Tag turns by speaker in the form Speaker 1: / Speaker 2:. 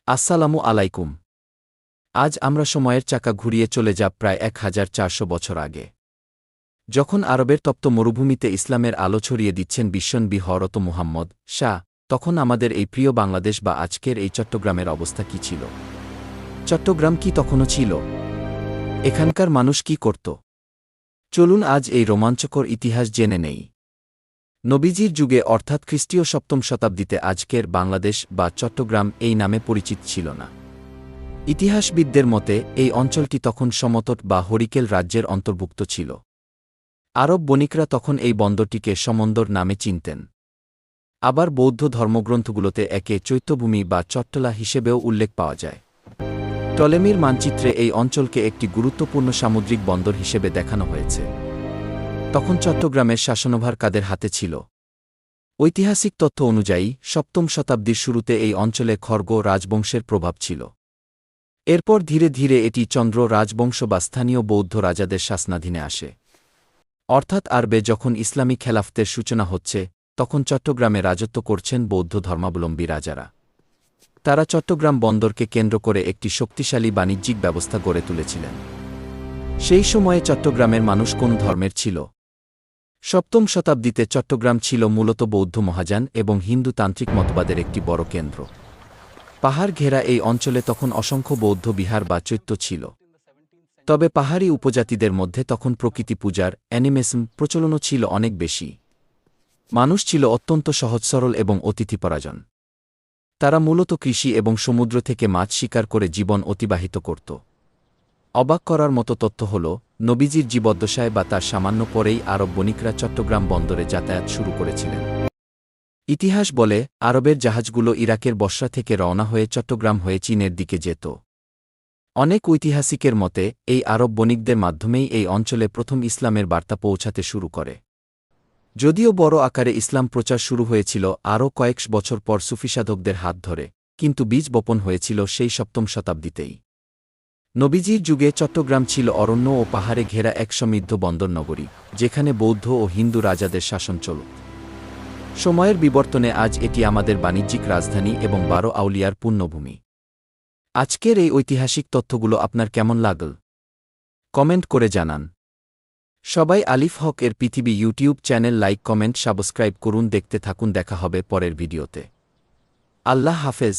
Speaker 1: আসসালামু আলাইকুম। আজ আমরা সময়ের চাকা ঘুরিয়ে চলে যাব প্রায় ১৪০০ বছর আগে। যখন আরবের তপ্ত মরুভূমিতে ইসলামের আলো ছড়িয়ে দিচ্ছেন বিশ্বনবী হযরত মুহাম্মদ শাহ, তখন আমাদের এই প্রিয় বাংলাদেশ বা আজকের এই চট্টগ্রামের অবস্থা কী ছিল? চট্টগ্রাম কি তখনও ছিল? এখানকার মানুষ কি করত? চলুন আজ এই রোমাঞ্চকর ইতিহাস জেনে নেই। নবীজির যুগে অর্থাৎ খ্রিস্টীয় ৭ম শতাব্দীতে আজকের বাংলাদেশ বা চট্টগ্রাম এই নামে পরিচিত ছিল না। ইতিহাসবিদদের মতে এই অঞ্চলটি তখন সমতট বা হরিকেল রাজ্যের অন্তর্ভুক্ত ছিল। আরব বণিকরা তখন এই বন্দরটিকে সমন্দর নামে চিনতেন। আবার বৌদ্ধ ধর্মগ্রন্থগুলোতে একে চৈত্যভূমি বা চট্টলা হিসেবেও উল্লেখ পাওয়া যায়। টলেমির মানচিত্রে এই অঞ্চলকে একটি গুরুত্বপূর্ণ সামুদ্রিক বন্দর হিসেবে দেখানো হয়েছে। তখন চট্টগ্রামের শাসনভার কাদের হাতে ছিল? ঐতিহাসিক তথ্য অনুযায়ী ৭ম শতাব্দীর শুরুতে এই অঞ্চলে খড়গ রাজবংশের প্রভাব ছিল। এরপর ধীরে ধীরে এটি চন্দ্র রাজবংশ বা স্থানীয় বৌদ্ধ রাজাদের শাসনাধীনে আসে। অর্থাৎ আরবে যখন ইসলামী খেলাফতের সূচনা হচ্ছে, তখন চট্টগ্রামে রাজত্ব করছেন বৌদ্ধ ধর্মাবলম্বী রাজারা। তারা চট্টগ্রাম বন্দরকে কেন্দ্র করে একটি শক্তিশালী বাণিজ্যিক ব্যবস্থা গড়ে তুলেছিলেন। সেই সময়ে চট্টগ্রামের মানুষ কোন ধর্মের ছিল? ৭ম শতাব্দীতে চট্টগ্রাম ছিল মূলত বৌদ্ধ মহাযান এবং হিন্দু তান্ত্রিক মতবাদের একটি বড় কেন্দ্র। পাহাড় ঘেরা এই অঞ্চলে তখন অসংখ্য বৌদ্ধ বিহার বা চৈত্য ছিল। তবে পাহাড়ি উপজাতিদের মধ্যে তখন প্রকৃতি পূজার অ্যানিমেসম প্রচলনও ছিল অনেক বেশি। মানুষ ছিল অত্যন্ত সহজ সরল এবং অতিথিপরায়ণ। তারা মূলত কৃষি এবং সমুদ্র থেকে মাছ শিকার করে জীবন অতিবাহিত করত। অবাক করার মতো তথ্য হল, নবীজির জীবদ্দশায় বা তার সামান্য পরেই আরব বণিকরা চট্টগ্রাম বন্দরে যাতায়াত শুরু করেছিলেন। ইতিহাস বলে, আরবের জাহাজগুলো ইরাকের বসরা থেকে রওনা হয়ে চট্টগ্রাম হয়ে চীনের দিকে যেত। অনেক ঐতিহাসিকের মতে এই আরব বণিকদের মাধ্যমেই এই অঞ্চলে প্রথম ইসলামের বার্তা পৌঁছাতে শুরু করে। যদিও বড় আকারে ইসলাম প্রচার শুরু হয়েছিল আরও কয়েক বছর পর সুফিসাধকদের হাত ধরে, কিন্তু বীজ বপন হয়েছিল সেই ৭ম শতাব্দীতেই। নবীজির যুগে চট্টগ্রাম ছিল অরণ্য ও পাহাড়ে ঘেরা এক সমৃদ্ধ বন্দর নগরী, যেখানে বৌদ্ধ ও হিন্দু রাজাদের শাসন চলত। সময়ের বিবর্তনে আজ এটি আমাদের বাণিজ্যিক রাজধানী এবং ১২ আউলিয়ার পুণ্যভূমি। আজকের এই ঐতিহাসিক তথ্যগুলো আপনার কেমন লাগল? কমেন্ট করে জানান। সবাই আলিফ হক এর পৃথিবী YouTube channel like comment subscribe করুন। দেখতে থাকুন। দেখা হবে পরের ভিডিওতে। আল্লাহ হাফেজ।